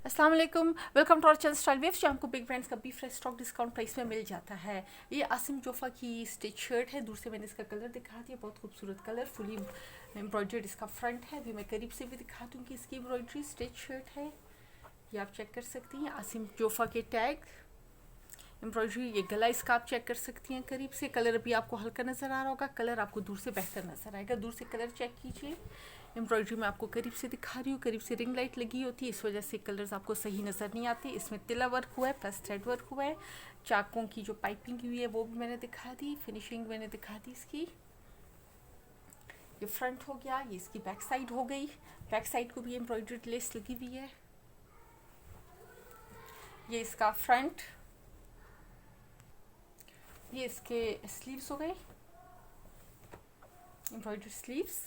अस्सलाम वालेकुम, welcome to our channel style waves, जहाँ आपको बिग ब्रांड्स का भी फ्रेश स्टॉक डिस्काउंट प्राइस में मिल जाता है। ये आसिम जोफ़ा की स्टिच शर्ट है। दूर से मैंने इसका कलर दिखा दिया, बहुत खूबसूरत कलर, फुली एम्ब्रॉयडर्ड इसका फ्रंट है। अभी मैं करीब से भी दिखा दूँगी इसकी एम्ब्रॉयडरी। स्टिच शर्ट है, ये आप चेक कर सकती हैं। आसिम जोफ़ा के टैग, एम्ब्रॉयडरी, ये गला इसका आप चेक कर सकती हैं करीब से। कलर अभी आपको हल्का नज़र आ रहा होगा, कलर आपको दूर से बेहतर नज़र आएगा। दूर से कलर चेक कीजिए। एम्ब्रॉयडरी में आपको करीब से दिखा रही हूँ, करीब से रिंग लाइट लगी होती है, इस वजह से कलर्स आपको सही नज़र नहीं आते। इसमें तिला वर्क हुआ है प्लस थ्रेड वर्क हुआ है। चाकों की जो पाइपिंग हुई है वो भी मैंने दिखा दी, फिनिशिंग मैंने दिखा दी इसकी। ये फ्रंट हो गया, ये इसकी बैक साइड हो गई। बैक साइड को भी एम्ब्रॉयडर्ड लेस लगी हुई है। ये इसका फ्रंट, ये इसके स्लीव्स हो गए, एम्ब्रॉयडर्ड स्लीव्स।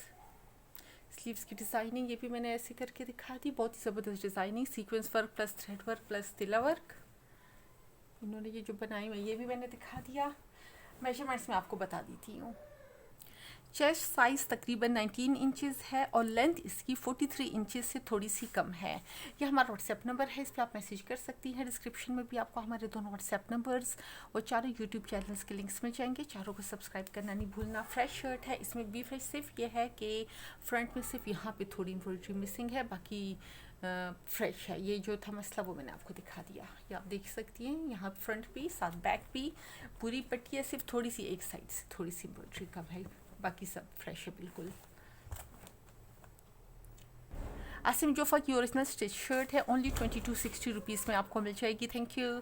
स्लीव्स की डिज़ाइनिंग ये भी मैंने ऐसे करके दिखा दी, बहुत ही ज़बरदस्त designing, sequence work plus thread work plus तिला वर्क। इन्होंने ये जो बनाई हुई ये भी मैंने दिखा दिया। मेजरमेंट्स में आपको बता देती हूँ। चेस्ट साइज़ तकरीबन 19 इंचेस है और लेंथ इसकी 43 इंचेस से थोड़ी सी कम है। ये हमारा व्हाट्सएप नंबर है, इस पर आप मैसेज कर सकती हैं। डिस्क्रिप्शन में भी आपको हमारे दोनों व्हाट्सएप नंबर्स और चारों यूट्यूब चैनल्स के लिंक्स मिल जाएंगे। चारों को सब्सक्राइब करना नहीं भूलना। फ्रेश शर्ट है, इसमें भी फ्रेश सिर्फ ये है कि फ्रंट में सिर्फ यहाँ पे थोड़ी एम्ब्रॉयडरी मिसिंग है, बाकी फ्रेश है। ये जो था मसला वो मैंने आपको दिखा दिया। ये आप देख सकती हैं, यहाँ फ्रंट भी साथ बैक भी पूरी पट्टी है, सिर्फ थोड़ी सी एक साइड से थोड़ी सी एम्ब्रॉयडरी कम है, बाकी सब फ्रेश है बिल्कुल। आसिम जोफ़ा की ओरिजिनल स्टिच शर्ट है, ओनली 2260 रुपीज़ में आपको मिल जाएगी। Thank you.